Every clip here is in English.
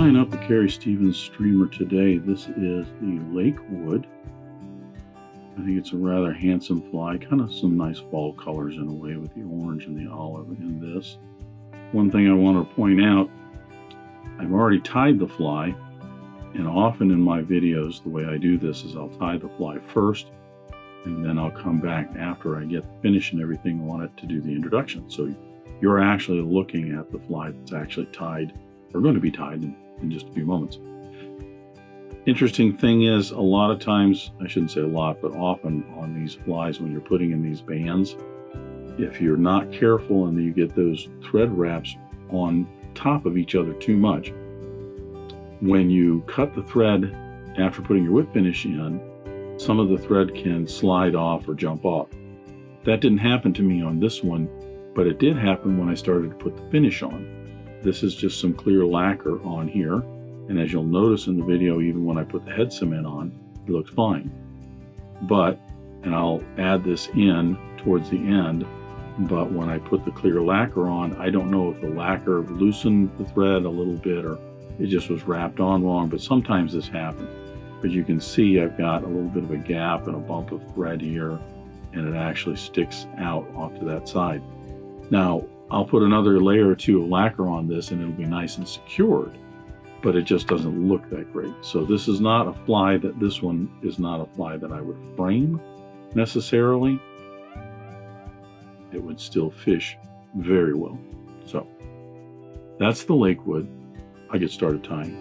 tying up the Carrie Stevens streamer today. This is the Lakewood. I think it's a rather handsome fly, kind of some nice fall colors in a way with the orange and the olive in this. One thing I want to point out, I've already tied the fly, and often in my videos the way I do this is I'll tie the fly first and then I'll come back after I get the finish and everything on it to do the introduction. So you're actually looking at the fly that's actually tied, or going to be tied in just a few moments. Interesting thing is, a lot of times, I shouldn't say a lot, but often on these flies when you're putting in these bands, if you're not careful and you get those thread wraps on top of each other too much, when you cut the thread after putting your whip finish in, some of the thread can slide off or jump off. That didn't happen to me on this one, but it did happen when I started to put the finish on. This is just some clear lacquer on here, and as you'll notice in the video, even when I put the head cement on, it looks fine. But, and I'll add this in towards the end, but when I put the clear lacquer on, I don't know if the lacquer loosened the thread a little bit or it just was wrapped on wrong, but sometimes this happens. But you can see I've got a little bit of a gap and a bump of thread here, and it actually sticks out off to that side. Now, I'll put another layer or two of lacquer on this and it'll be nice and secured, but it just doesn't look that great. So this is not a fly this one is not a fly that I would frame necessarily. It would still fish very well. So that's the Lakewood. I get started tying.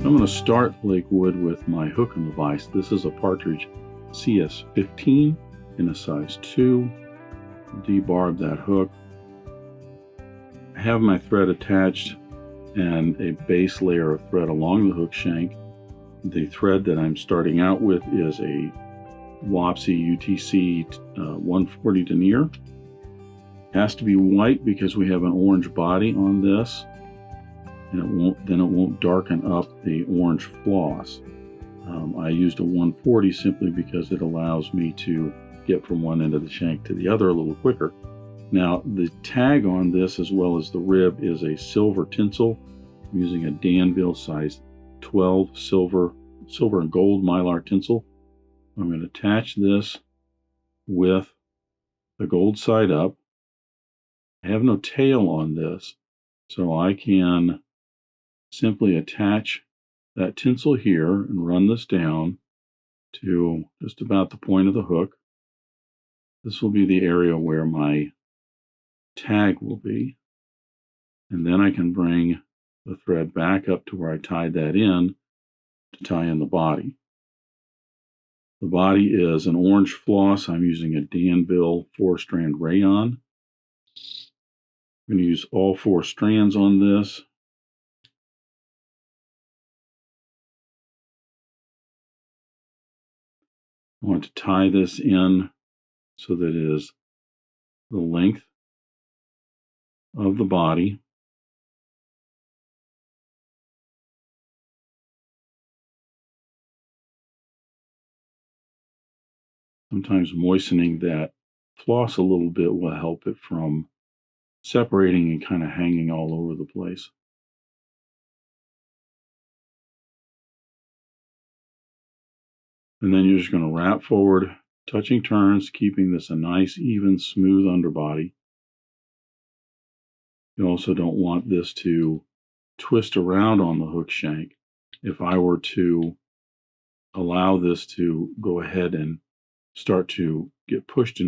I'm going to start Lakewood with my hooking device. This is a Partridge CS15 in a size 2. Debarb that hook. I have my thread attached and a base layer of thread along the hook shank. The thread that I'm starting out with is a Wapsi UTC 140 Denier. It has to be white because we have an orange body on this. And it won't darken up the orange floss. I used a 140 simply because it allows me to get from one end of the shank to the other a little quicker. Now the tag on this as well as the rib is a silver tinsel. I'm using a Danville size 12 silver and gold mylar tinsel. I'm going to attach this with the gold side up. I have no tail on this, so I can simply attach that tinsel here and run this down to just about the point of the hook. This will be the area where my tag will be. And then I can bring the thread back up to where I tied that in to tie in the body. The body is an orange floss. I'm using a Danville 4-strand rayon. I'm going to use all 4 strands on this. I want to tie this in so that it is the length of the body. Sometimes moistening that floss a little bit will help it from separating and kind of hanging all over the place. And then you're just going to wrap forward, touching turns, keeping this a nice, even, smooth underbody. You also don't want this to twist around on the hook shank. If I were to allow this to go ahead and start to get pushed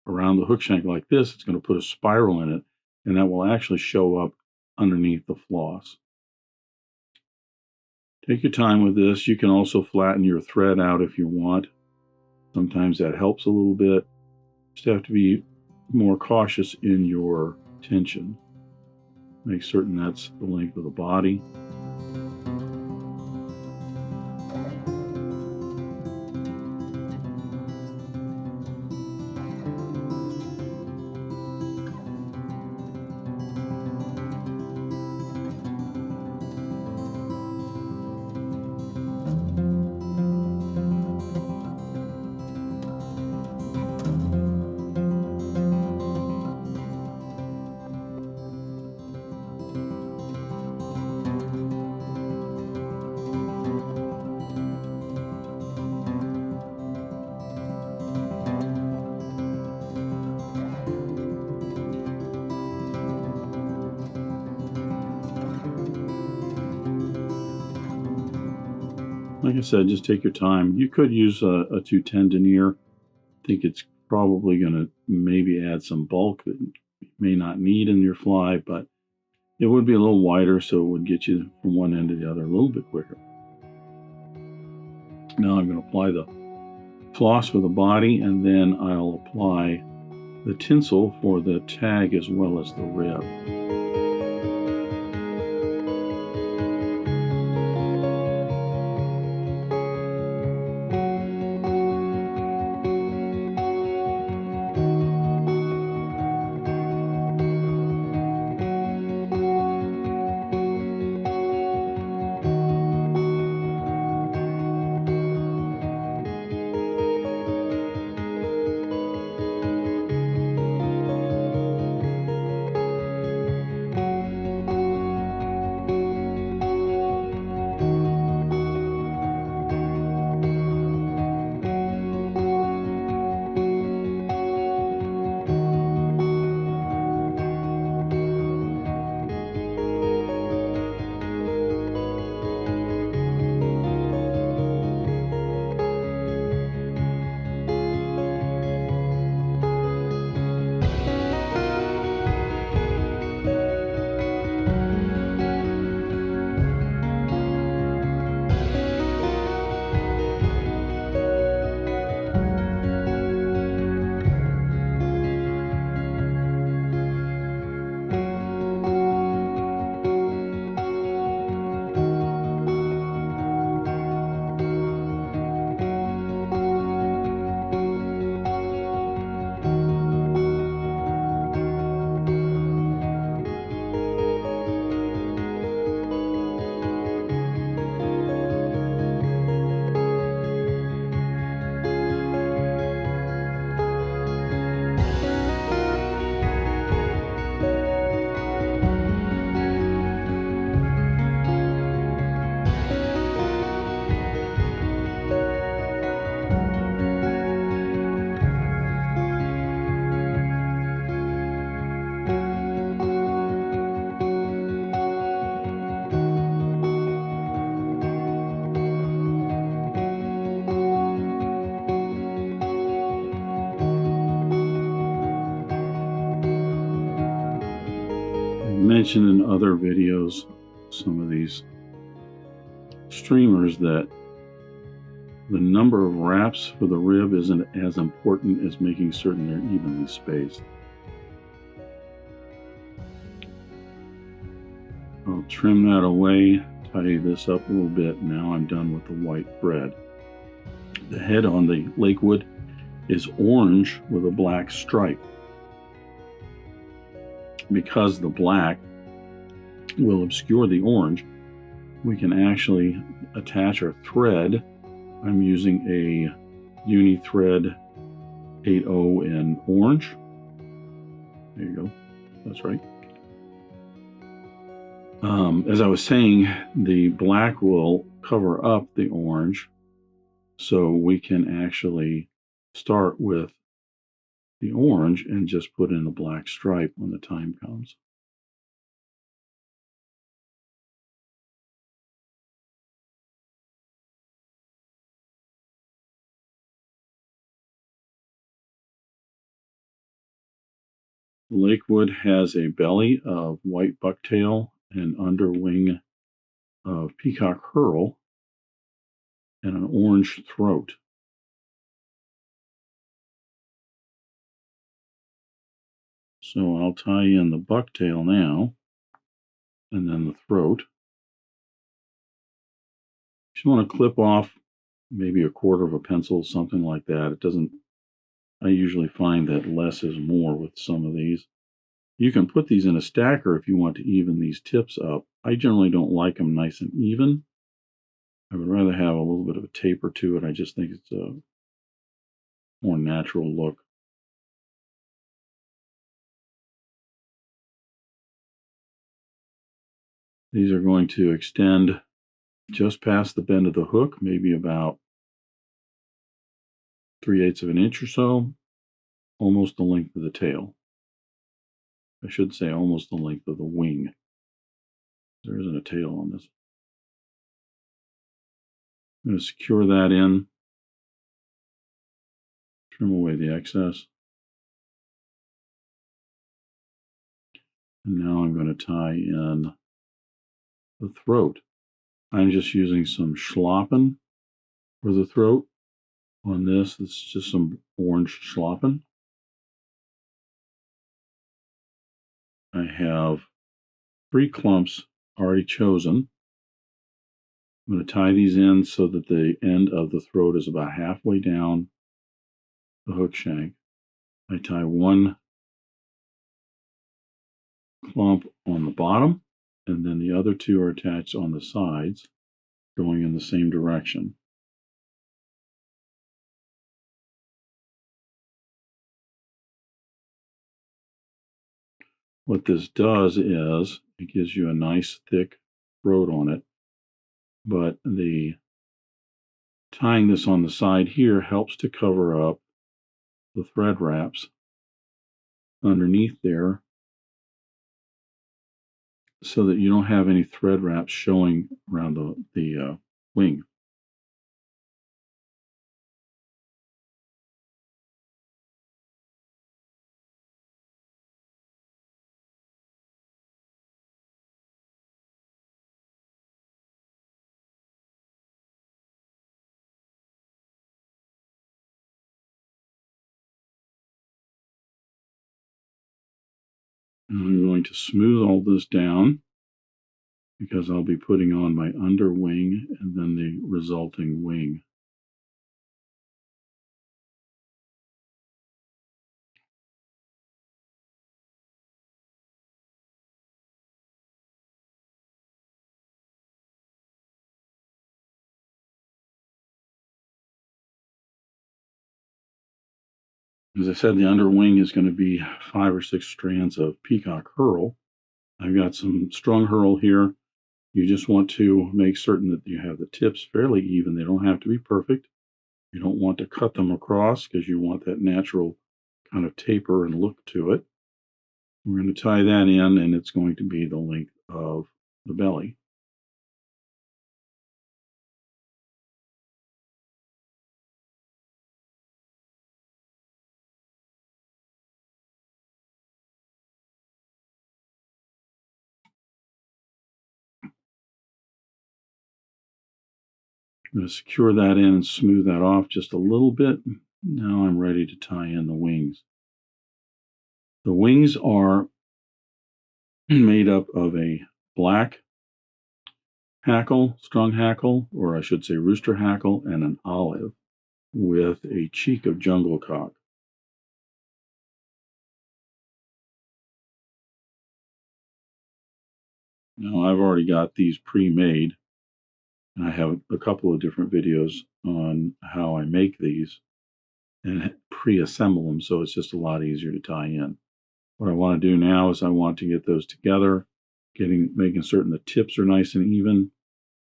around the hook shank like this, it's going to put a spiral in it, and that will actually show up underneath the floss. Take your time with this. You can also flatten your thread out if you want. Sometimes that helps a little bit. Just have to be more cautious in your tension. Make certain that's the length of the body. Like I said, just take your time. You could use a 210 denier. I think it's probably going to maybe add some bulk that you may not need in your fly, but it would be a little wider, so it would get you from one end to the other a little bit quicker. Now I'm going to apply the floss for the body, and then I'll apply the tinsel for the tag as well as the rib. Mentioned in other videos some of these streamers that the number of wraps for the rib isn't as important as making certain they're evenly spaced. I'll trim that away, tidy this up a little bit. Now I'm done with the white thread. The head on the Lakewood is orange with a black stripe. Because the black will obscure the orange, we can actually attach our thread. I'm using a uni thread 8.0 in orange. There you go. That's right. As I was saying, the black will cover up the orange, so we can actually start with the orange and just put in a black stripe when the time comes. Lakewood has a belly of white bucktail and underwing of Peacock Herl and an orange throat. So I'll tie in the bucktail now, and then the throat. Just want to clip off maybe a quarter of a pencil, something like that. It doesn't, I usually find that less is more with some of these. You can put these in a stacker if you want to even these tips up. I generally don't like them nice and even. I would rather have a little bit of a taper to it. I just think it's a more natural look. These are going to extend just past the bend of the hook, maybe about 3/8 of an inch or so, almost the length of the tail. I should say almost the length of the wing. There isn't a tail on this. I'm going to secure that in, trim away the excess. And now I'm going to tie in the throat. I'm just using some Schlappen for the throat on this. This is just some orange Schlappen. I have 3 clumps already chosen. I'm going to tie these in so that the end of the throat is about halfway down the hook shank. I tie 1 clump on the bottom, and then the other 2 are attached on the sides, going in the same direction. What this does is it gives you a nice thick throat on it, but the tying this on the side here helps to cover up the thread wraps underneath there so that you don't have any thread wraps showing around the wing. And I'm going to smooth all this down because I'll be putting on my underwing and then the resulting wing. As I said, the underwing is going to be 5 or 6 strands of Peacock Herl. I've got some strung Herl here. You just want to make certain that you have the tips fairly even. They don't have to be perfect. You don't want to cut them across because you want that natural kind of taper and look to it. We're going to tie that in, and it's going to be the length of the belly. I'm going to secure that in and smooth that off just a little bit. Now I'm ready to tie in the wings. The wings are made up of a black hackle, strung hackle, or I should say rooster hackle, and an olive with a cheek of jungle cock. Now I've already got these pre-made, and I have a couple of different videos on how I make these and pre-assemble them, so it's just a lot easier to tie in. What I want to do now is I want to get those together, making certain the tips are nice and even,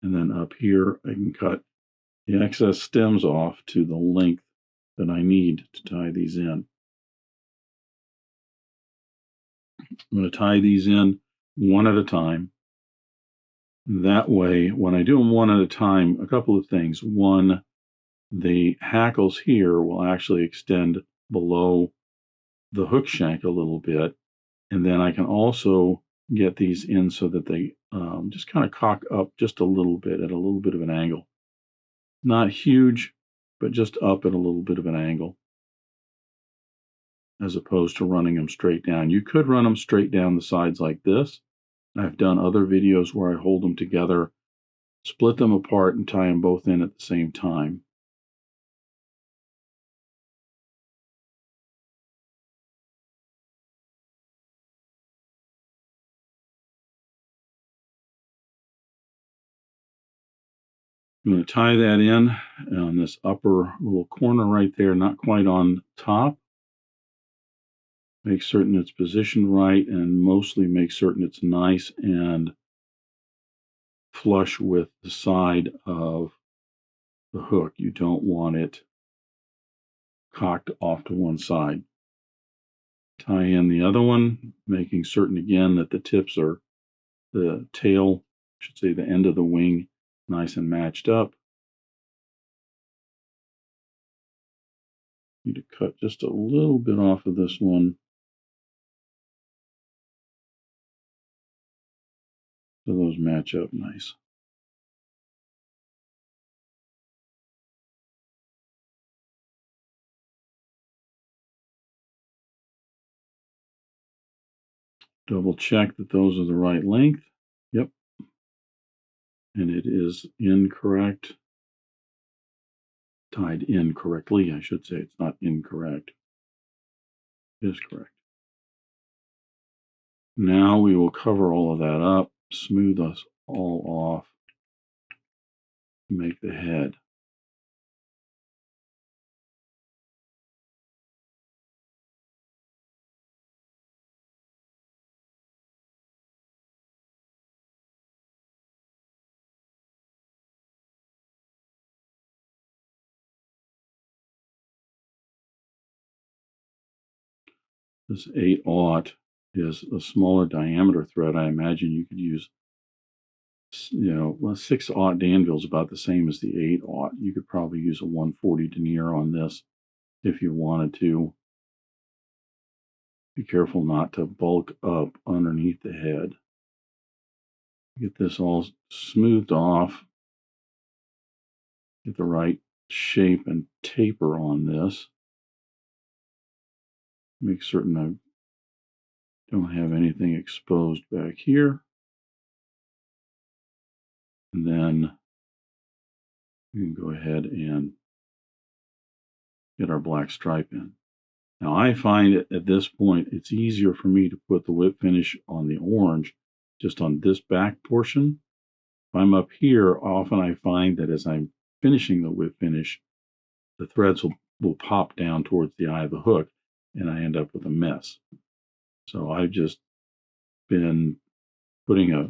and then up here I can cut the excess stems off to the length that I need to tie these in. I'm going to tie these in one at a time. That way, when I do them one at a time, a couple of things. One, the hackles here will actually extend below the hook shank a little bit, and then I can also get these in so that they just kind of cock up just a little bit at a little bit of an angle. Not huge, but just up at a little bit of an angle. as opposed to running them straight down. You could run them straight down the sides like this. I've done other videos where I hold them together, split them apart, and tie them both in at the same time. I'm going to tie that in on this upper little corner right there, not quite on top. Make certain it's positioned right, and mostly make certain it's nice and flush with the side of the hook. You don't want it cocked off to one side. Tie in the other one, making certain again that the tips are the tail, I should say the end of the wing, nice and matched up. Need to cut just a little bit off of this one so those match up nice. Double check that those are the right length. Yep. And it is incorrect. Tied in correctly, I should say. It's not incorrect. It is correct. Now we will cover all of that up, smooth us all off, make the head. This 8/0 is a smaller diameter thread. I imagine you could use, well, 6/0 Danville is about the same as the 8/0. You could probably use a 140 Denier on this if you wanted to. Be careful not to bulk up underneath the head. Get this all smoothed off. Get the right shape and taper on this. Make certain I don't have anything exposed back here. And then we can go ahead and get our black stripe in. Now I find at this point it's easier for me to put the whip finish on the orange just on this back portion. If I'm up here, often I find that as I'm finishing the whip finish, the threads will pop down towards the eye of the hook and I end up with a mess. So I've just been putting a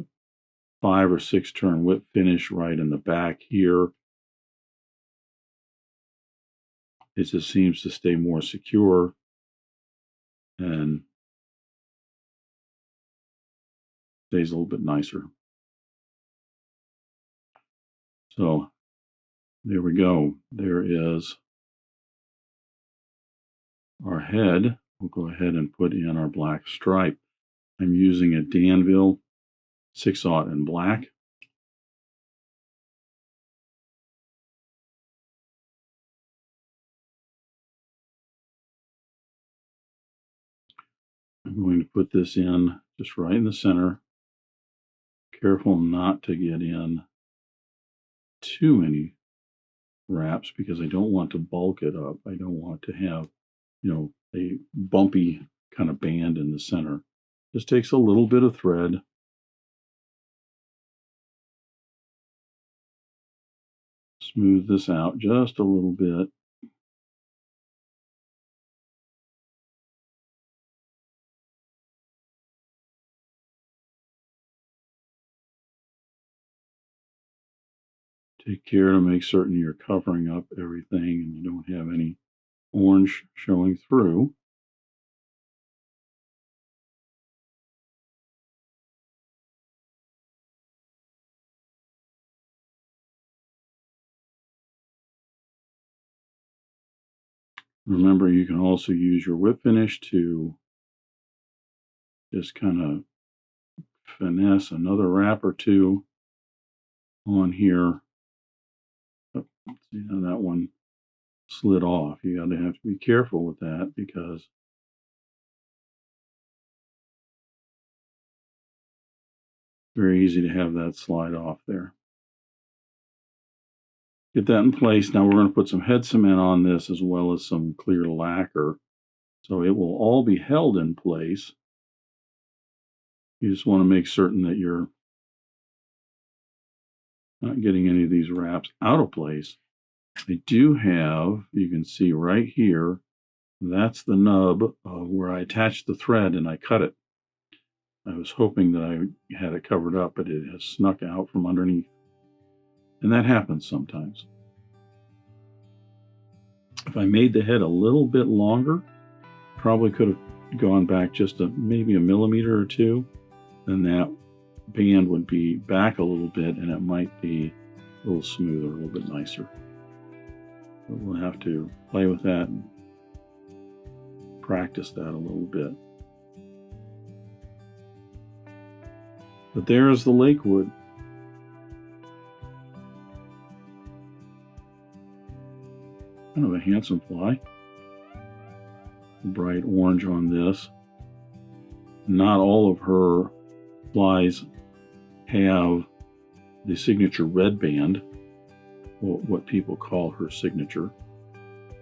5 or 6 turn whip finish right in the back here. It just seems to stay more secure and stays a little bit nicer. So there we go. There is our head. We'll go ahead and put in our black stripe. I'm using a Danville 6/0 in black. I'm going to put this in just right in the center. Careful not to get in too many wraps because I don't want to bulk it up. I don't want to have, a bumpy kind of band in the center. Just takes a little bit of thread. Smooth this out just a little bit. Take care to make certain you're covering up everything and you don't have any orange showing through. Remember, you can also use your whip finish to just kind of finesse another wrap or two on here. Oh, see how that one slid off. You got to have to be careful with that because Very easy to have that slide off there. Get that in place. Now we're going to put some head cement on this as well as some clear lacquer. So it will all be held in place. You just want to make certain that you're not getting any of these wraps out of place. I do have, you can see right here, that's the nub of where I attached the thread and I cut it. I was hoping that I had it covered up, but it has snuck out from underneath. And that happens sometimes. If I made the head a little bit longer, probably could have gone back just maybe a millimeter or two, then that band would be back a little bit and it might be a little smoother, a little bit nicer. But we'll have to play with that and practice that a little bit. But there's the Lakewood. Kind of a handsome fly. Bright orange on this. Not all of her flies have the signature red band, or what people call her signature.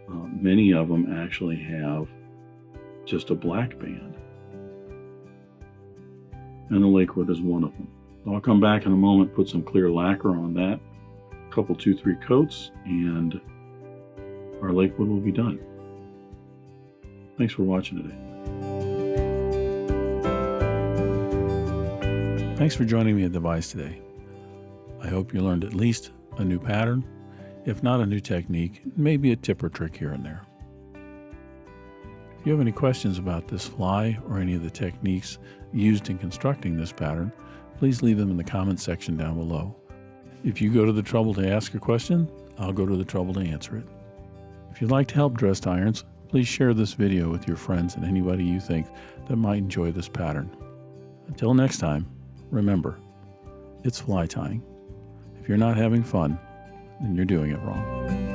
Many of them actually have just a black band. And the Lakewood is one of them. I'll come back in a moment, put some clear lacquer on that, a couple, 2-3 coats, and our Lakewood will be done. Thanks for watching today. Thanks for joining me at Devise today. I hope you learned at least a new pattern, if not a new technique, maybe a tip or trick here and there. If you have any questions about this fly or any of the techniques used in constructing this pattern, please leave them in the comments section down below. If you go to the trouble to ask a question, I'll go to the trouble to answer it. If you'd like to help dressed irons, please share this video with your friends and anybody you think that might enjoy this pattern. Until next time, remember, it's fly tying. If you're not having fun, then you're doing it wrong.